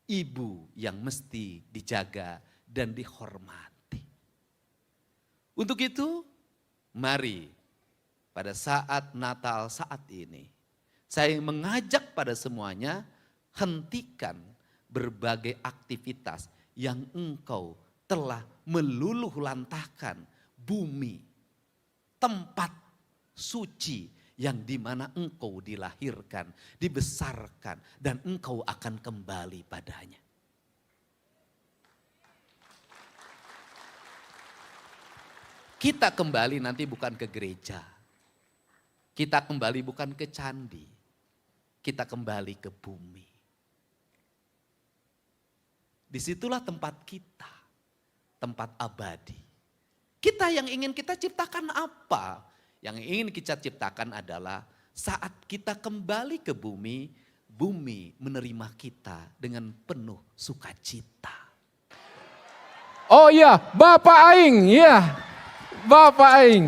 ibu yang mesti dijaga dan dihormati. Untuk itu, mari pada saat Natal saat ini, saya mengajak pada semuanya, hentikan berbagai aktivitas yang engkau telah meluluh lantahkan bumi, tempat suci yang dimana engkau dilahirkan, dibesarkan, dan engkau akan kembali padanya. Kita kembali nanti bukan ke gereja, kita kembali bukan ke candi, kita kembali ke bumi. Disitulah tempat kita, tempat abadi. Kita yang ingin kita ciptakan apa? Yang ingin kita ciptakan adalah saat kita kembali ke bumi, bumi menerima kita dengan penuh sukacita. Oh iya, Bapak Aing, ya, Bapak Aing.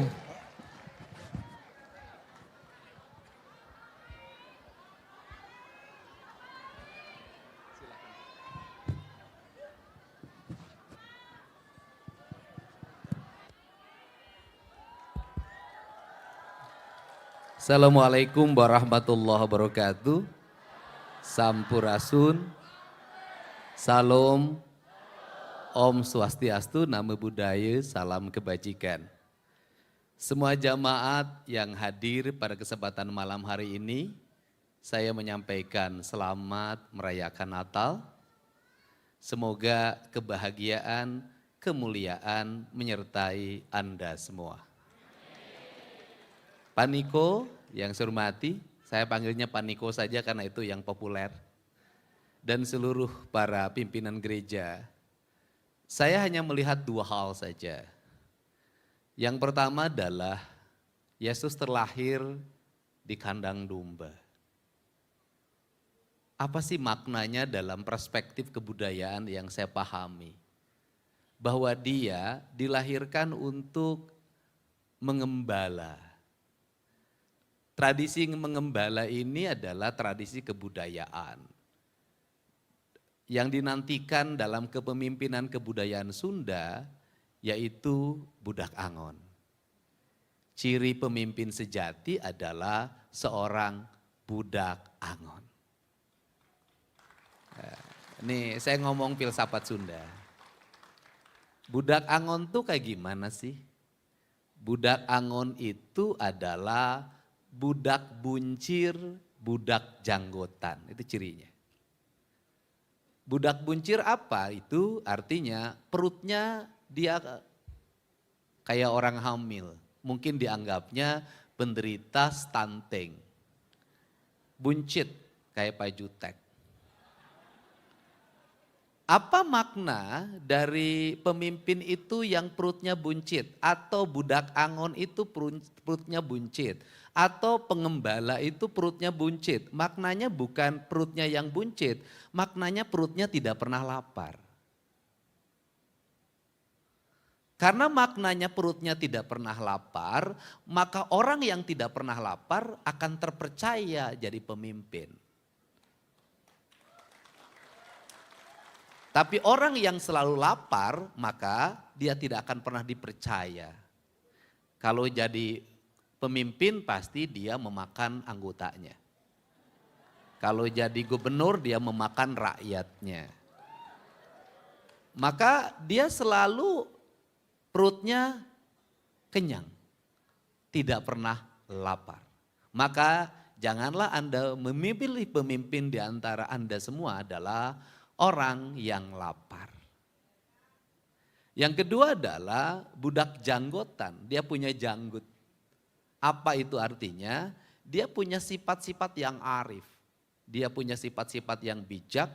Assalamualaikum warahmatullahi wabarakatuh. Sampurasun, Salam, Om Swastiastu, Namo Buddhaya, Salam Kebajikan. Semua jamaat yang hadir pada kesempatan malam hari ini, saya menyampaikan selamat merayakan Natal. Semoga kebahagiaan, kemuliaan menyertai Anda semua. Pak Niko yang saya hormati, saya panggilnya Pak Niko saja karena itu yang populer. Dan seluruh para pimpinan gereja, saya hanya melihat dua hal saja. Yang pertama adalah Yesus terlahir di kandang domba. Apa sih maknanya dalam perspektif kebudayaan yang saya pahami? Bahwa dia dilahirkan untuk mengembala. Tradisi mengembala ini adalah tradisi kebudayaan yang dinantikan dalam kepemimpinan kebudayaan Sunda, yaitu budak angon. Ciri pemimpin sejati adalah seorang budak angon. Nih saya ngomong filsafat Sunda. Budak angon tuh kayak gimana sih? Budak angon itu adalah budak buncir, budak janggotan, itu cirinya. Budak buncir apa? Itu artinya perutnya dia kayak orang hamil. Mungkin dianggapnya penderita stunting. Buncit kayak Pak Jutek. Apa makna dari pemimpin itu yang perutnya buncit? Atau budak angon itu perutnya buncit? Atau pengembala itu perutnya buncit? Maknanya bukan perutnya yang buncit, maknanya perutnya tidak pernah lapar. Karena maknanya perutnya tidak pernah lapar, maka orang yang tidak pernah lapar akan terpercaya jadi pemimpin. Tapi orang yang selalu lapar, maka dia tidak akan pernah dipercaya. Kalau jadi pemimpin pasti dia memakan anggotanya. Kalau jadi gubernur dia memakan rakyatnya. Maka dia selalu perutnya kenyang, tidak pernah lapar. Maka janganlah Anda memilih pemimpin di antara Anda semua adalah orang yang lapar. Yang kedua adalah budak janggotan, dia punya janggut. Apa itu artinya? Dia punya sifat-sifat yang arif, dia punya sifat-sifat yang bijak,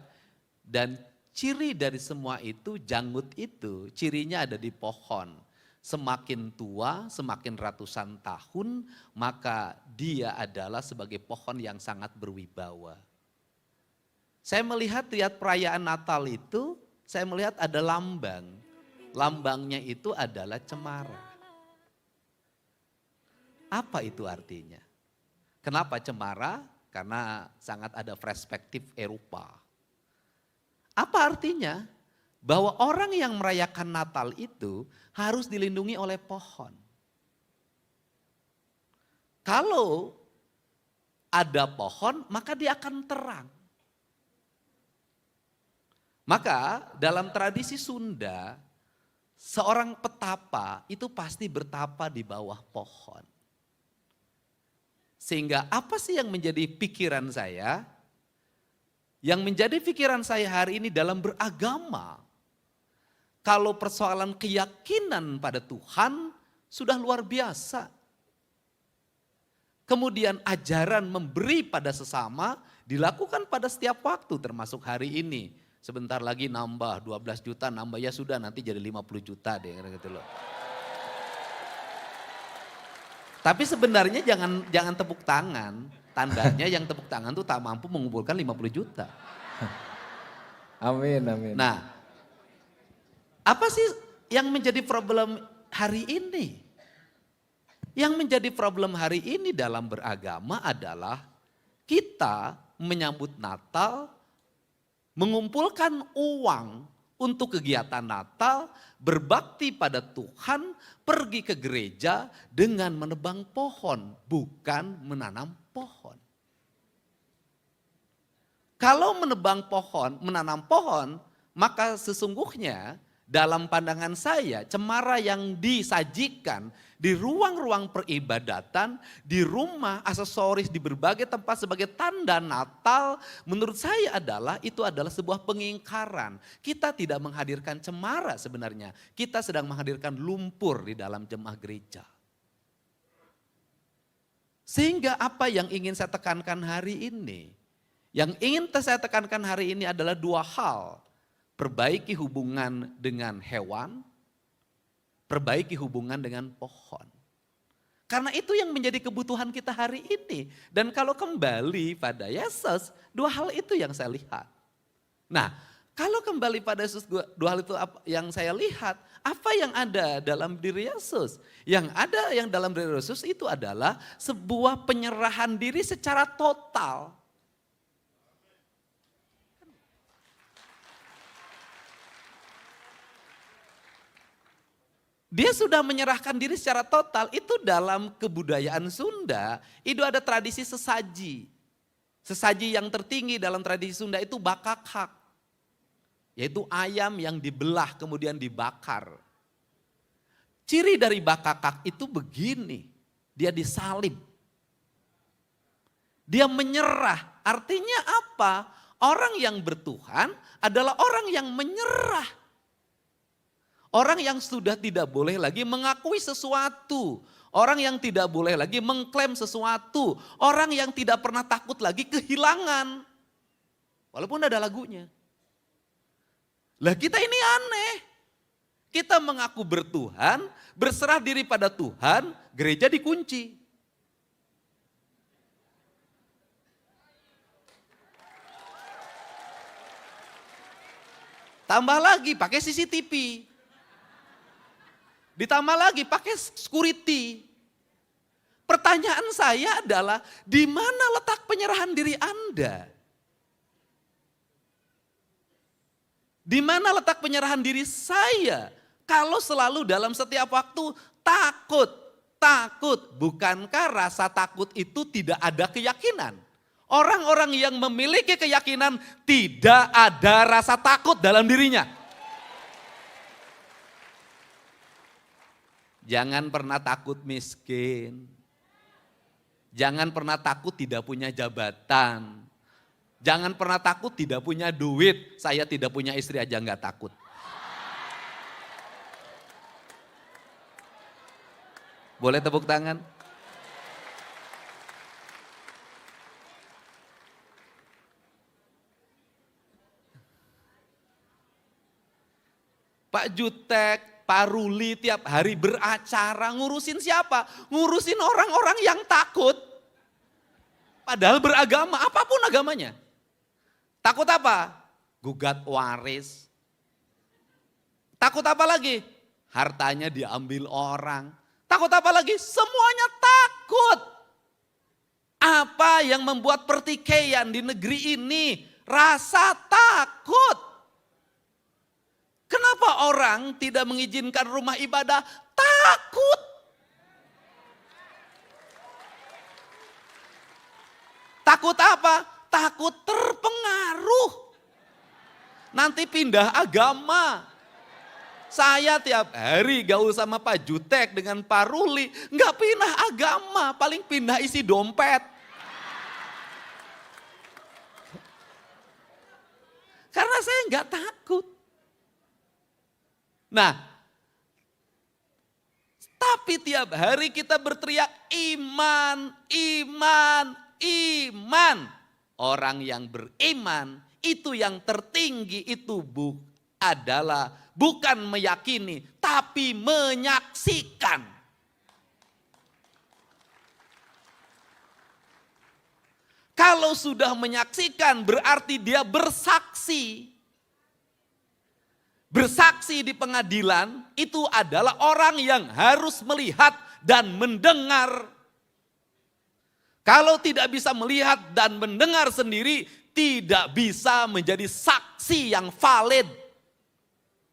dan ciri dari semua itu, janggut itu cirinya ada di pohon. Semakin tua, semakin ratusan tahun, maka dia adalah sebagai pohon yang sangat berwibawa. Saya melihat perayaan Natal itu, saya melihat ada lambang. Lambangnya itu adalah cemara. Apa itu artinya? Kenapa cemara? Karena sangat ada perspektif Eropa. Apa artinya? Bahwa orang yang merayakan Natal itu harus dilindungi oleh pohon. Kalau ada pohon, maka dia akan terang. Maka dalam tradisi Sunda, seorang petapa itu pasti bertapa di bawah pohon. Sehingga apa sih yang menjadi pikiran saya? Yang menjadi pikiran saya hari ini dalam beragama, kalau persoalan keyakinan pada Tuhan sudah luar biasa. Kemudian ajaran memberi pada sesama dilakukan pada setiap waktu termasuk hari ini. Sebentar lagi nambah 12 juta, nambah ya sudah nanti jadi 50 juta deh gitu loh. Tapi sebenarnya jangan tepuk tangan. Tandanya yang tepuk tangan tuh tak mampu mengumpulkan 50 juta. Amin, amin. Nah, apa sih yang menjadi problem hari ini? Yang menjadi problem hari ini dalam beragama adalah kita menyambut Natal, mengumpulkan uang untuk kegiatan Natal, berbakti pada Tuhan, pergi ke gereja dengan menebang pohon, bukan menanam pohon. Kalau menebang pohon, menanam pohon, maka sesungguhnya dalam pandangan saya cemara yang disajikan di ruang-ruang peribadatan, di rumah, aksesoris, di berbagai tempat sebagai tanda Natal, menurut saya itu adalah sebuah pengingkaran. Kita tidak menghadirkan cemara sebenarnya, kita sedang menghadirkan lumpur di dalam jemaah gereja. Sehingga apa yang ingin saya tekankan hari ini? Yang ingin saya tekankan hari ini adalah dua hal. Perbaiki hubungan dengan hewan, perbaiki hubungan dengan pohon. Karena itu yang menjadi kebutuhan kita hari ini. Dan kalau kembali pada Yesus, dua hal itu yang saya lihat. Nah, kalau kembali pada Yesus, dua hal itu yang saya lihat, apa yang ada dalam diri Yesus? Yang ada yang dalam diri Yesus itu adalah sebuah penyerahan diri secara total. Dia sudah menyerahkan diri secara total. Itu dalam kebudayaan Sunda, itu ada tradisi sesaji. Sesaji yang tertinggi dalam tradisi Sunda itu bakakak. Yaitu ayam yang dibelah kemudian dibakar. Ciri dari bakakak itu begini, dia disalib. Dia menyerah, artinya apa? Orang yang bertuhan adalah orang yang menyerah. Orang yang sudah tidak boleh lagi mengakui sesuatu. Orang yang tidak boleh lagi mengklaim sesuatu. Orang yang tidak pernah takut lagi kehilangan. Walaupun ada lagunya. Lah kita ini aneh. Kita mengaku bertuhan, berserah diri pada Tuhan, gereja dikunci. Tambah lagi pakai CCTV. Ditambah lagi pakai security. Pertanyaan saya adalah di mana letak penyerahan diri Anda? Di mana letak penyerahan diri saya? Kalau selalu dalam setiap waktu takut. Bukankah rasa takut itu tidak ada keyakinan? Orang-orang yang memiliki keyakinan tidak ada rasa takut dalam dirinya. Jangan pernah takut miskin. Jangan pernah takut tidak punya jabatan. Jangan pernah takut tidak punya duit. Saya tidak punya istri aja nggak takut. Boleh tepuk tangan? Pak Jutek, Pak Ruli tiap hari beracara ngurusin siapa? Ngurusin orang-orang yang takut. Padahal beragama, apapun agamanya. Takut apa? Gugat waris. Takut apa lagi? Hartanya diambil orang. Takut apa lagi? Semuanya takut. Apa yang membuat pertikaian di negeri ini? Rasa takut. orang tidak mengizinkan rumah ibadah takut. Takut apa? Takut terpengaruh. Nanti pindah agama. Saya tiap hari gaul sama Pak Jutek dengan Pak Ruli. Nggak pindah agama, paling pindah isi dompet. Karena saya nggak takut. Nah, tapi tiap hari kita berteriak iman, iman, iman. Orang yang beriman itu yang tertinggi itu adalah bukan meyakini tapi menyaksikan. Kalau sudah menyaksikan berarti dia bersaksi. Bersaksi di pengadilan itu adalah orang yang harus melihat dan mendengar. Kalau tidak bisa melihat dan mendengar sendiri, tidak bisa menjadi saksi yang valid.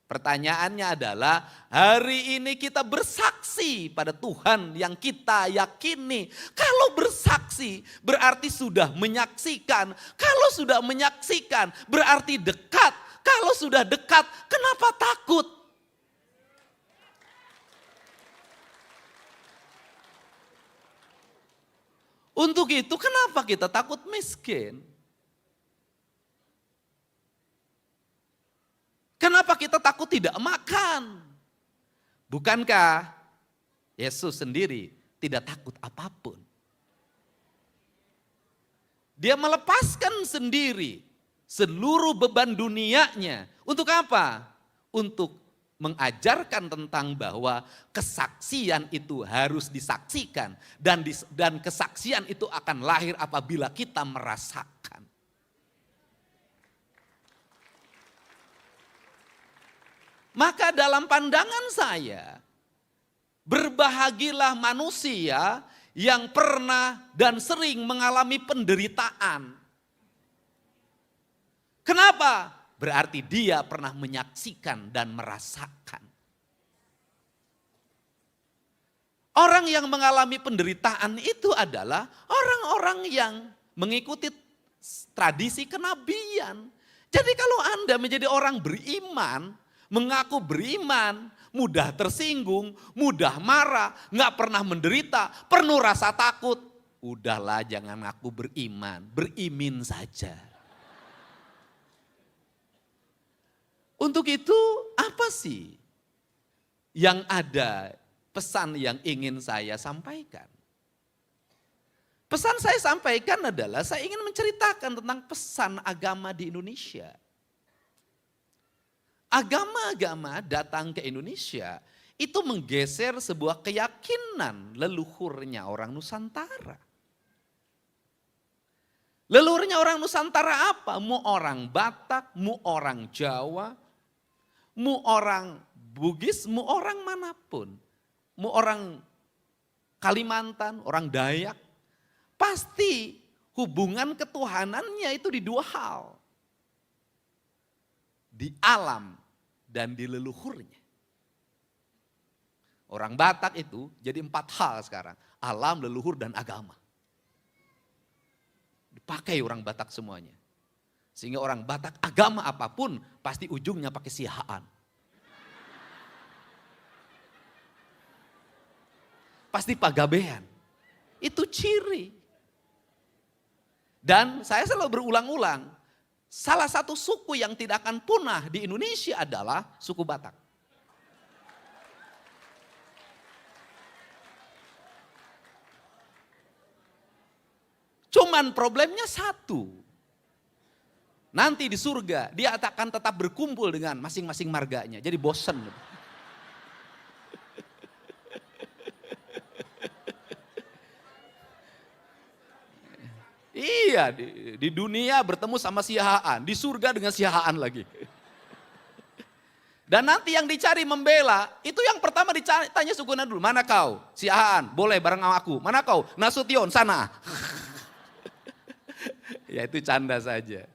Pertanyaannya adalah, hari ini kita bersaksi pada Tuhan yang kita yakini. Kalau bersaksi berarti sudah menyaksikan. Kalau sudah menyaksikan berarti dekat. Kalau sudah dekat, kenapa takut? Untuk itu kenapa kita takut miskin? Kenapa kita takut tidak makan? Bukankah Yesus sendiri tidak takut apapun? Dia melepaskan sendiri seluruh beban dunianya. Untuk apa? Untuk mengajarkan tentang bahwa kesaksian itu harus disaksikan. Dan kesaksian itu akan lahir apabila kita merasakan. Maka dalam pandangan saya, berbahagilah manusia yang pernah dan sering mengalami penderitaan. Kenapa? Berarti dia pernah menyaksikan dan merasakan. Orang yang mengalami penderitaan itu adalah orang-orang yang mengikuti tradisi kenabian. Jadi kalau Anda menjadi orang beriman, mengaku beriman, mudah tersinggung, mudah marah, nggak pernah menderita, penuh rasa takut. Udahlah jangan ngaku beriman, berimin saja. Untuk itu apa sih yang ada pesan yang ingin saya sampaikan? Pesan saya sampaikan adalah saya ingin menceritakan tentang pesan agama di Indonesia. Agama-agama datang ke Indonesia itu menggeser sebuah keyakinan leluhurnya orang Nusantara. Leluhurnya orang Nusantara apa? Mau orang Batak, mau orang Jawa, mau orang Bugis, mau orang manapun. Mau orang Kalimantan, orang Dayak. Pasti hubungan ketuhanannya itu di dua hal. Di alam dan di leluhurnya. Orang Batak itu jadi 4 hal sekarang. Alam, leluhur, dan agama. Dipakai orang Batak semuanya. Sehingga orang Batak agama apapun pasti ujungnya pakai sihaan. Pasti pagabean. Itu ciri. Dan saya selalu berulang-ulang. Salah satu suku yang tidak akan punah di Indonesia adalah suku Batak. Cuman problemnya satu. Nanti di surga dia akan tetap berkumpul dengan masing-masing marganya. Jadi bosen. Iya, di dunia bertemu sama sihaan, di surga dengan sihaan lagi. Dan nanti yang dicari membela, itu yang pertama ditanya sukunan dulu, mana kau? Sihaan, boleh bareng sama aku. Mana kau? Nasution, sana. Ya itu canda saja.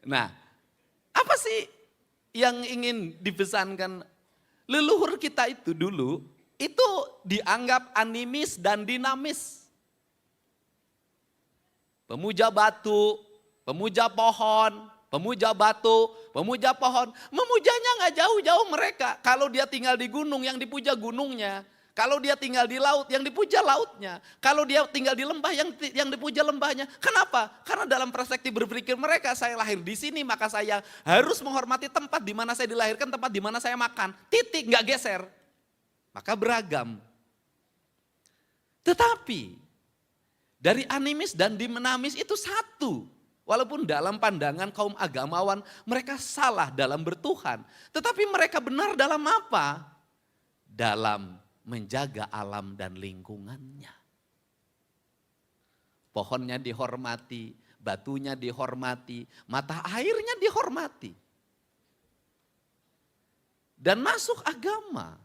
Nah, apa sih yang ingin dipesankan Leluhur kita itu dulu, itu dianggap animis dan dinamis. Pemuja batu, pemuja pohon, pemuja batu, pemuja pohon. Memujanya nggak jauh-jauh mereka. Kalau dia tinggal di gunung, yang dipuja gunungnya. Kalau dia tinggal di laut, yang dipuja lautnya. Kalau dia tinggal di lembah, yang dipuja lembahnya. Kenapa? Karena dalam perspektif berpikir mereka, saya lahir di sini, maka saya harus menghormati tempat di mana saya dilahirkan, tempat di mana saya makan. Titik, nggak geser. Maka beragam. Tetapi dari animis dan dinamis itu satu. Walaupun dalam pandangan kaum agamawan mereka salah dalam bertuhan. Tetapi mereka benar dalam apa? Dalam menjaga alam dan lingkungannya. Pohonnya dihormati, batunya dihormati, mata airnya dihormati. Dan masuk agama.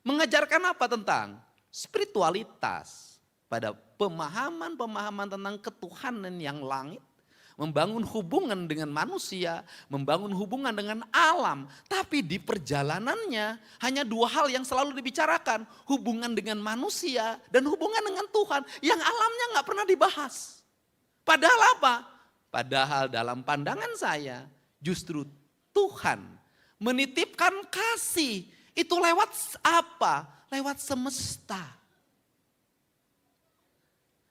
Mengajarkan apa tentang spiritualitas pada pemahaman-pemahaman tentang ketuhanan yang langit, membangun hubungan dengan manusia, membangun hubungan dengan alam. Tapi di perjalanannya hanya dua hal yang selalu dibicarakan. Hubungan dengan manusia dan hubungan dengan Tuhan. Yang alamnya gak pernah dibahas. Padahal apa? Padahal dalam pandangan saya justru Tuhan menitipkan kasih. Itu lewat apa? Lewat semesta.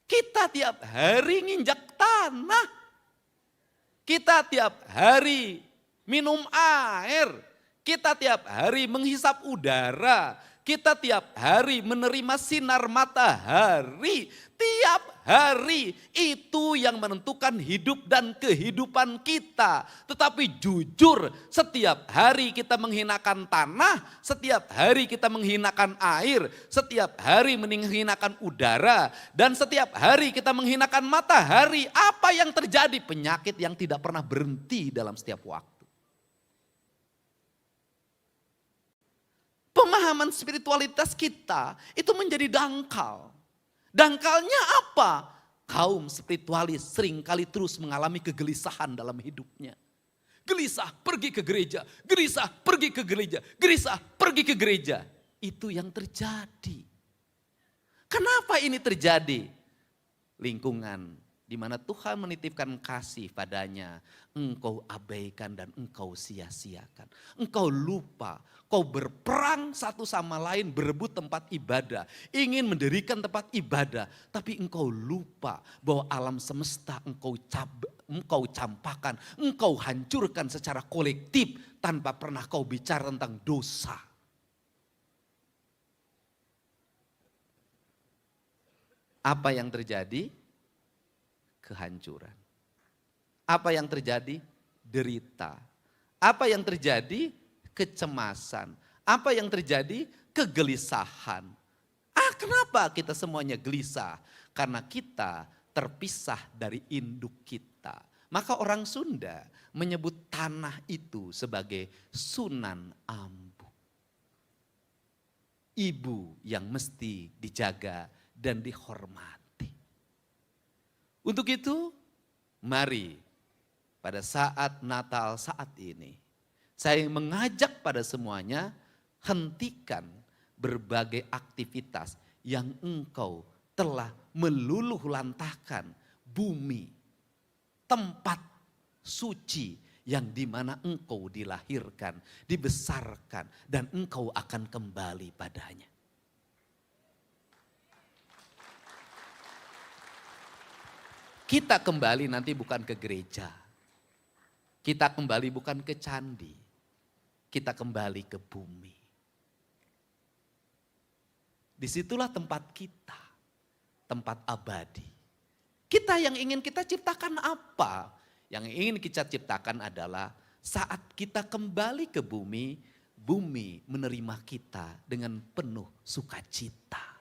Kita tiap hari nginjak tanah. Kita tiap hari minum air, kita tiap hari menghisap udara, kita tiap hari menerima sinar matahari. Tiap hari itu yang menentukan hidup dan kehidupan kita. Tetapi jujur, setiap hari kita menghinakan tanah, setiap hari kita menghinakan air, setiap hari menghinakan udara, dan setiap hari kita menghinakan matahari. Apa yang terjadi? Penyakit yang tidak pernah berhenti dalam setiap waktu. Pemahaman spiritualitas kita itu menjadi dangkal. Dangkalnya apa? Kaum spiritualis seringkali terus mengalami kegelisahan dalam hidupnya. Gelisah pergi ke gereja, gelisah pergi ke gereja, gelisah pergi ke gereja. Itu yang terjadi. Kenapa ini terjadi? Lingkungan di mana Tuhan menitipkan kasih padanya, engkau abaikan dan engkau sia-siakan. Engkau lupa, kau berperang satu sama lain berebut tempat ibadah. Ingin mendirikan tempat ibadah, tapi engkau lupa bahwa alam semesta engkau campakkan, engkau hancurkan secara kolektif tanpa pernah kau bicara tentang dosa. Apa yang terjadi? Kehancuran. Apa yang terjadi? Derita. Apa yang terjadi? Kecemasan. Apa yang terjadi? Kegelisahan. Kenapa kita semuanya gelisah? Karena kita terpisah dari induk kita. Maka orang Sunda menyebut tanah itu sebagai Sunan Ambu. Ibu yang mesti dijaga dan dihormati. Untuk itu, mari pada saat Natal saat ini, saya mengajak pada semuanya, hentikan berbagai aktivitas yang engkau telah meluluh lantahkan bumi, tempat suci yang dimana engkau dilahirkan, dibesarkan, dan engkau akan kembali padanya. Kita kembali nanti bukan ke gereja. Kita kembali bukan ke candi. Kita kembali ke bumi. Disitulah tempat kita. Tempat abadi. Kita yang ingin kita ciptakan apa? Yang ingin kita ciptakan adalah saat kita kembali ke bumi, bumi menerima kita dengan penuh sukacita.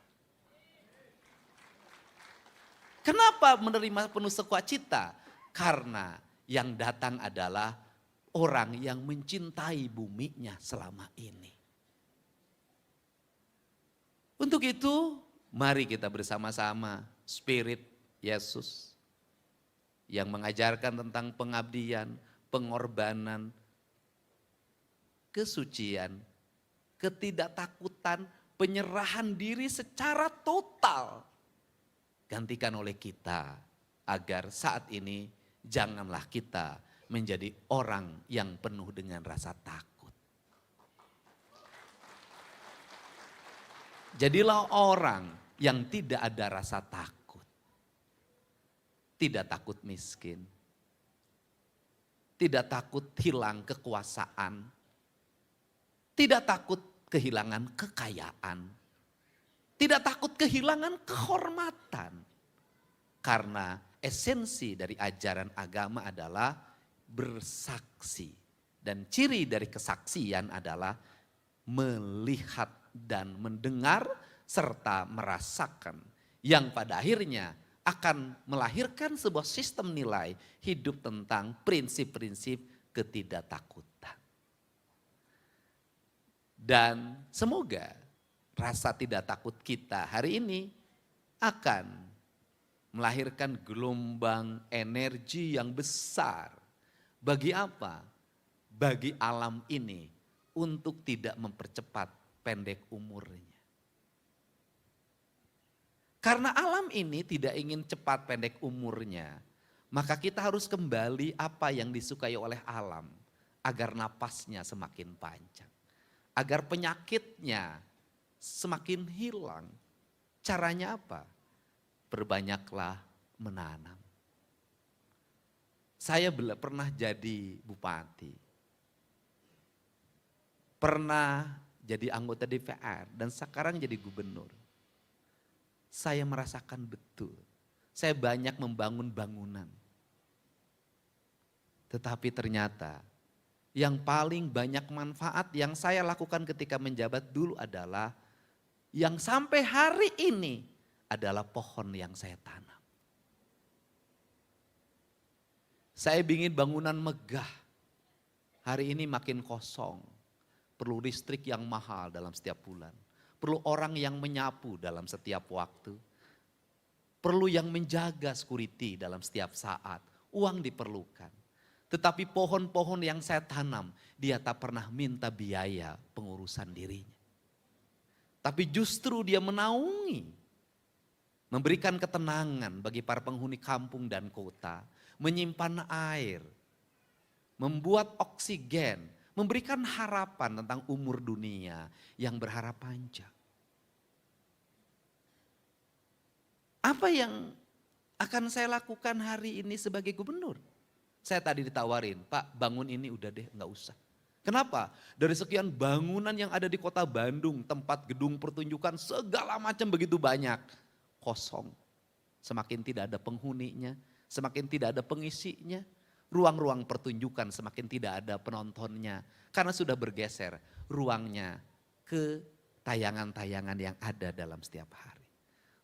Kenapa menerima penuh sukacita? Karena yang datang adalah orang yang mencintai buminya selama ini. Untuk itu, mari kita bersama-sama Spirit Yesus yang mengajarkan tentang pengabdian, pengorbanan, kesucian, ketidaktakutan, penyerahan diri secara total. Gantikan oleh kita agar saat ini janganlah kita menjadi orang yang penuh dengan rasa takut. Jadilah orang yang tidak ada rasa takut. Tidak takut miskin. Tidak takut hilang kekuasaan. Tidak takut kehilangan kekayaan. Tidak takut kehilangan kehormatan. Karena esensi dari ajaran agama adalah bersaksi. Dan ciri dari kesaksian adalah melihat dan mendengar serta merasakan. Yang pada akhirnya akan melahirkan sebuah sistem nilai hidup tentang prinsip-prinsip ketidaktakutan. Dan semoga rasa tidak takut kita hari ini akan melahirkan gelombang energi yang besar. Bagi apa? Bagi alam ini untuk tidak mempercepat pendek umurnya. Karena alam ini tidak ingin cepat pendek umurnya, maka kita harus kembali apa yang disukai oleh alam agar napasnya semakin panjang. Agar penyakitnya semakin hilang. Caranya apa? Perbanyaklah menanam. Saya pernah jadi bupati. Pernah jadi anggota DPR dan sekarang jadi gubernur. Saya merasakan betul. Saya banyak membangun bangunan. Tetapi ternyata yang paling banyak manfaat yang saya lakukan ketika menjabat dulu adalah yang sampai hari ini adalah pohon yang saya tanam. Saya ingin bangunan megah. Hari ini makin kosong. Perlu listrik yang mahal dalam setiap bulan. Perlu orang yang menyapu dalam setiap waktu. Perlu yang menjaga security dalam setiap saat. Uang diperlukan. Tetapi pohon-pohon yang saya tanam, dia tak pernah minta biaya pengurusan dirinya. Tapi justru dia menaungi. Memberikan ketenangan bagi para penghuni kampung dan kota. Menyimpan air. Membuat oksigen. Memberikan harapan tentang umur dunia yang berharap panjang. Apa yang akan saya lakukan hari ini sebagai gubernur? Saya tadi ditawarin, Pak bangun ini udah deh gak usah. Kenapa? Dari sekian bangunan yang ada di kota Bandung, tempat gedung pertunjukan segala macam begitu banyak. Kosong, semakin tidak ada penghuninya, semakin tidak ada pengisinya. Ruang-ruang pertunjukan semakin tidak ada penontonnya. Karena sudah bergeser ruangnya ke tayangan-tayangan yang ada dalam setiap hari.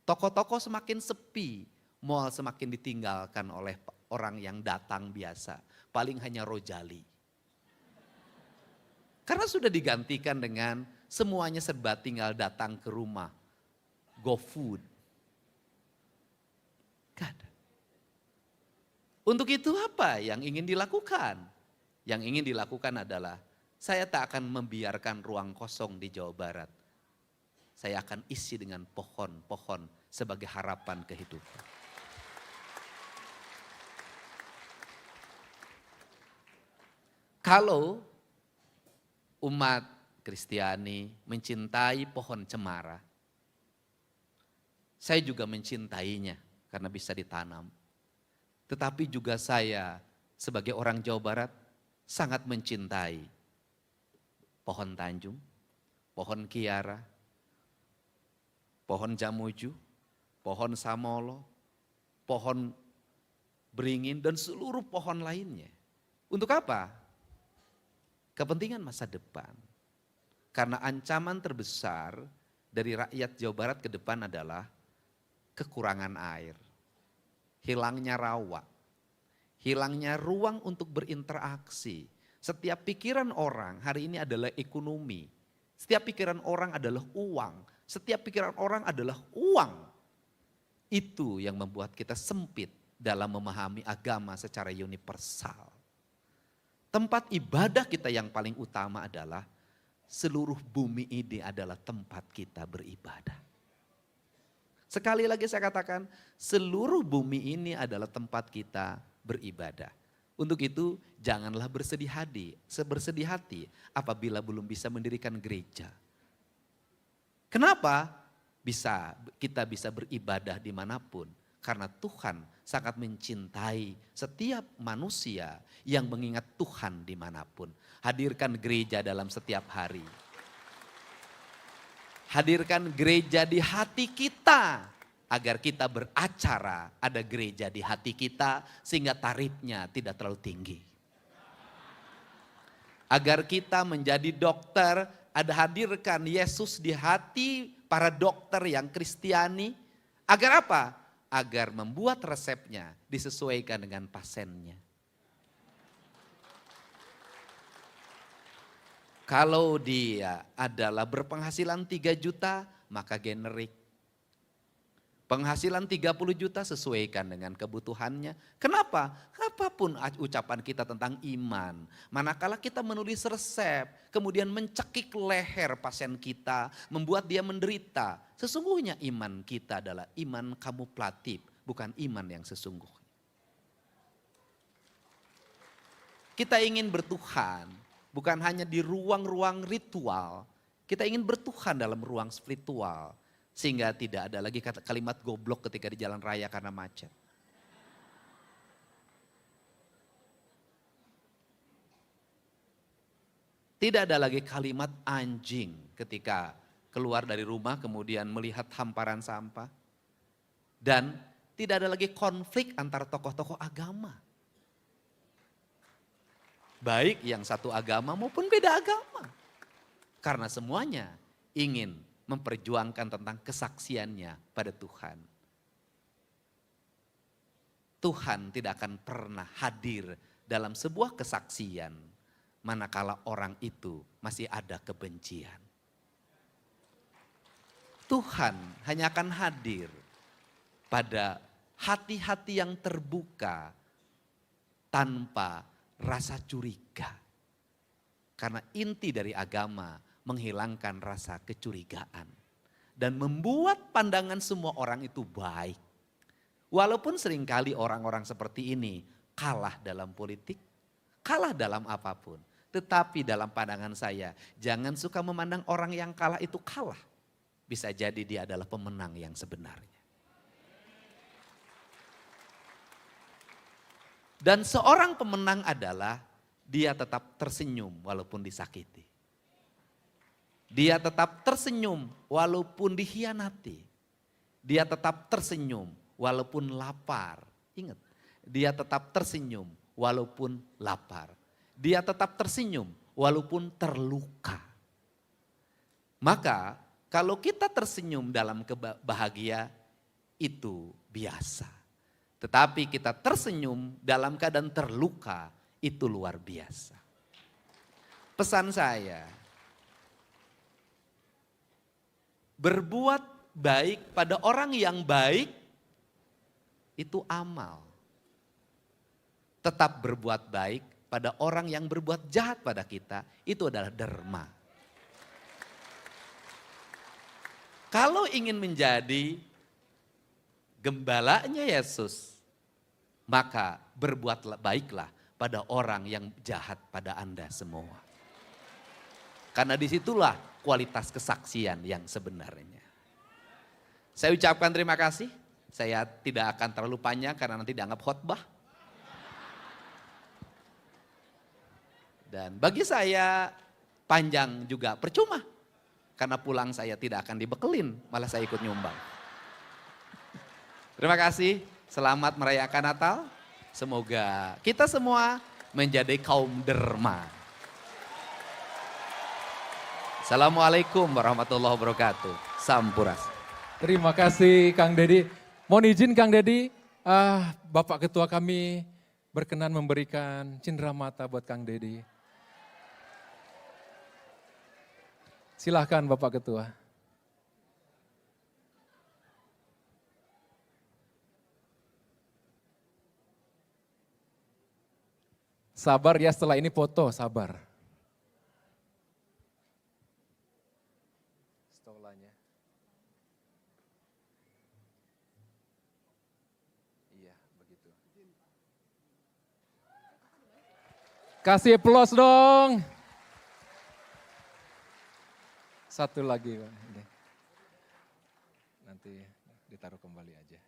Toko-toko semakin sepi, mal semakin ditinggalkan oleh orang yang datang biasa. Paling hanya rojali. Karena sudah digantikan dengan semuanya serba tinggal datang ke rumah. GoFood. Gak ada. Untuk itu apa yang ingin dilakukan? Yang ingin dilakukan adalah saya tak akan membiarkan ruang kosong di Jawa Barat. Saya akan isi dengan pohon-pohon sebagai harapan kehidupan. Kalau umat Kristiani mencintai pohon cemara, saya juga mencintainya karena bisa ditanam. Tetapi juga saya sebagai orang Jawa Barat sangat mencintai pohon Tanjung, pohon Kiara, pohon Jamuju, pohon Samolo, pohon Beringin dan seluruh pohon lainnya. Untuk apa? Kepentingan masa depan. Karena ancaman terbesar dari rakyat Jawa Barat ke depan adalah kekurangan air. Hilangnya rawa, hilangnya ruang untuk berinteraksi. Setiap pikiran orang hari ini adalah ekonomi. Setiap pikiran orang adalah uang. Setiap pikiran orang adalah uang. Itu yang membuat kita sempit dalam memahami agama secara universal. Tempat ibadah kita yang paling utama adalah seluruh bumi ini adalah tempat kita beribadah. Sekali lagi saya katakan, seluruh bumi ini adalah tempat kita beribadah. Untuk itu janganlah bersedih hati apabila belum bisa mendirikan gereja. Kenapa? Kita bisa beribadah dimanapun. Karena Tuhan sangat mencintai setiap manusia yang mengingat Tuhan dimanapun. Hadirkan gereja dalam setiap hari. Hadirkan gereja di hati kita. Agar kita beracara, ada gereja di hati kita sehingga tarifnya tidak terlalu tinggi. Agar kita menjadi dokter, hadirkan Yesus di hati para dokter yang Kristiani. Agar apa? Agar membuat resepnya disesuaikan dengan pasiennya. Kalau dia adalah berpenghasilan 3 juta, maka generik. Penghasilan 30 juta sesuaikan dengan kebutuhannya. Kenapa? Apapun ucapan kita tentang iman. Manakala kita menulis resep, kemudian mencekik leher pasien kita, membuat dia menderita. Sesungguhnya iman kita adalah iman kamuflatif, bukan iman yang sesungguhnya. Kita ingin bertuhan, bukan hanya di ruang-ruang ritual. Kita ingin bertuhan dalam ruang spiritual. Sehingga tidak ada lagi kalimat goblok ketika di jalan raya karena macet. Tidak ada lagi kalimat anjing ketika keluar dari rumah kemudian melihat hamparan sampah. Dan tidak ada lagi konflik antara tokoh-tokoh agama. Baik yang satu agama maupun beda agama. Karena semuanya ingin memperjuangkan tentang kesaksiannya pada Tuhan. Tuhan tidak akan pernah hadir dalam sebuah kesaksian manakala orang itu masih ada kebencian. Tuhan hanya akan hadir pada hati-hati yang terbuka tanpa rasa curiga. Karena inti dari agama menghilangkan rasa kecurigaan. Dan membuat pandangan semua orang itu baik. Walaupun seringkali orang-orang seperti ini kalah dalam politik, kalah dalam apapun. Tetapi dalam pandangan saya, jangan suka memandang orang yang kalah itu kalah. Bisa jadi dia adalah pemenang yang sebenarnya. Dan seorang pemenang adalah dia tetap tersenyum walaupun disakiti. Dia tetap tersenyum walaupun dikhianati. Dia tetap tersenyum walaupun lapar. Ingat, dia tetap tersenyum walaupun lapar. Dia tetap tersenyum walaupun terluka. Maka kalau kita tersenyum dalam bahagia itu biasa. Tetapi kita tersenyum dalam keadaan terluka itu luar biasa. Pesan saya, berbuat baik pada orang yang baik itu amal. Tetap berbuat baik pada orang yang berbuat jahat pada kita itu adalah derma. Kalau ingin menjadi gembalanya Yesus, maka berbuatlah baiklah pada orang yang jahat pada Anda semua. Karena disitulah kualitas kesaksian yang sebenarnya. Saya ucapkan terima kasih. Saya tidak akan terlalu panjang karena nanti dianggap khotbah. Dan bagi saya panjang juga percuma. Karena pulang saya tidak akan dibekelin, malah saya ikut nyumbang. Terima kasih, selamat merayakan Natal. Semoga kita semua menjadi kaum derma. Assalamualaikum warahmatullahi wabarakatuh. Sampuras. Terima kasih Kang Dedi. Mohon izin Kang Dedi, Bapak Ketua kami berkenan memberikan cindera mata buat Kang Dedi. Silahkan Bapak Ketua. Sabar ya, setelah ini foto, sabar. Kasih aplaus dong. Satu lagi, Pak. Ini. Nanti ditaruh kembali aja.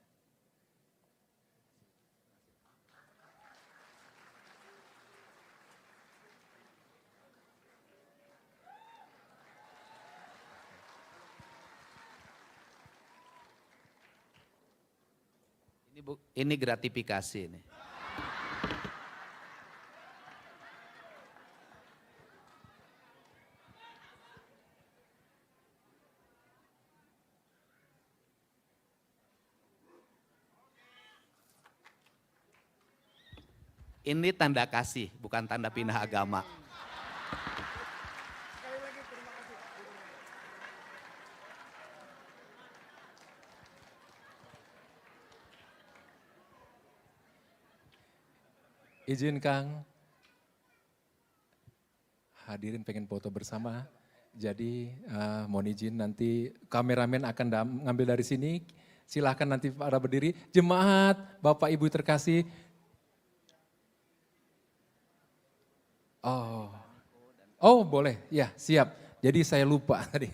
Ini gratifikasi nih. Ini tanda kasih, bukan tanda pindah agama. Izin Kang, hadirin pengen foto bersama. Jadi mohon izin nanti kameramen akan ngambil dari sini. Silahkan nanti pada berdiri. Jemaat, Bapak Ibu terkasih. Oh boleh, ya siap. Jadi saya lupa tadi.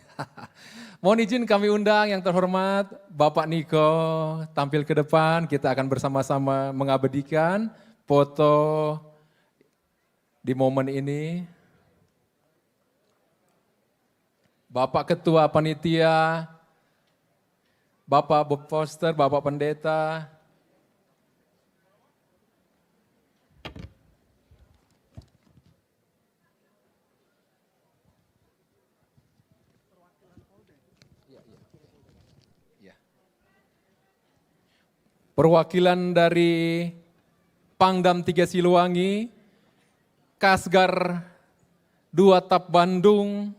Mohon izin kami undang yang terhormat Bapak Niko tampil ke depan. Kita akan bersama-sama mengabadikan foto di momen ini. Bapak Ketua Panitia, Bapak Bob Foster, Bapak Pendeta. Perwakilan dari Pangdam 3 Siliwangi, Kasgar 2 TAP Bandung,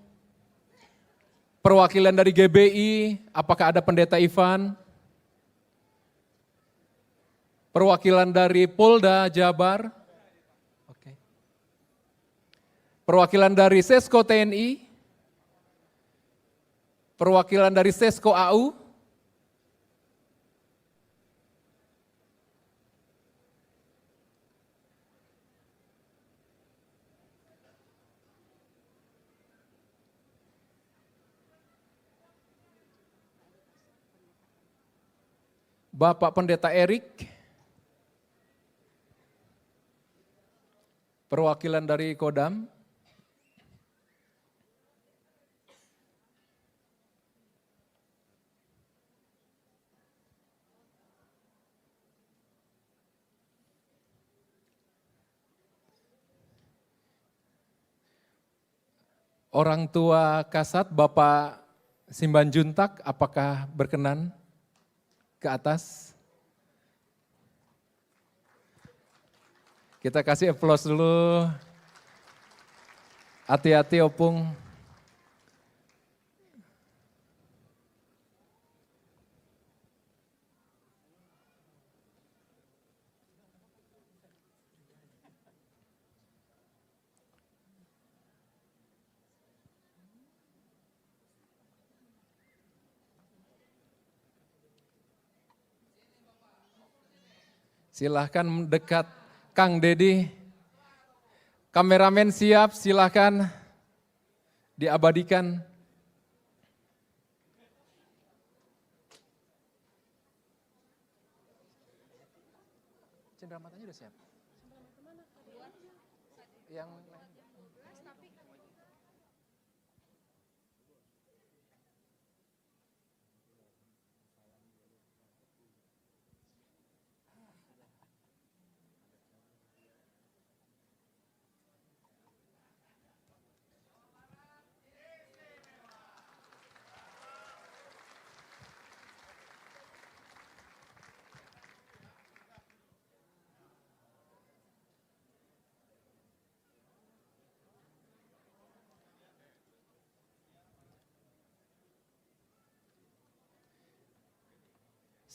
perwakilan dari GBI, apakah ada Pendeta Ivan? Perwakilan dari Polda Jabar, oke. Perwakilan dari Sesko TNI, perwakilan dari Sesko AU, Bapak Pendeta Erik, perwakilan dari Kodam, orang tua Kasat Bapak Simban Juntak, apakah berkenan ke atas? Kita kasih aplaus dulu. Hati-hati Opung. Silahkan mendekat Kang Dedi. Kameramen siap, silahkan diabadikan. Cendera matanya udah siap? Yang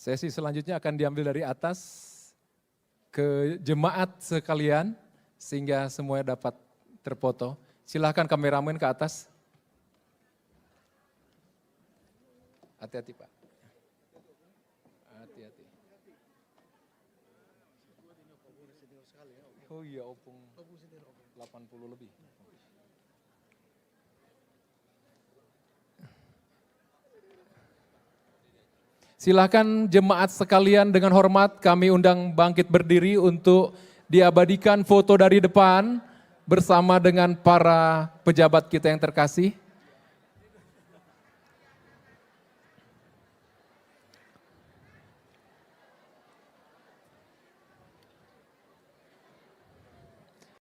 sesi selanjutnya akan diambil dari atas ke jemaat sekalian sehingga semuanya dapat terfoto. Silahkan kameramen ke atas. Hati-hati Pak. Hati-hati. Oh iya, opung 80 lebih. Silakan jemaat sekalian dengan hormat kami undang bangkit berdiri untuk diabadikan foto dari depan bersama dengan para pejabat kita yang terkasih.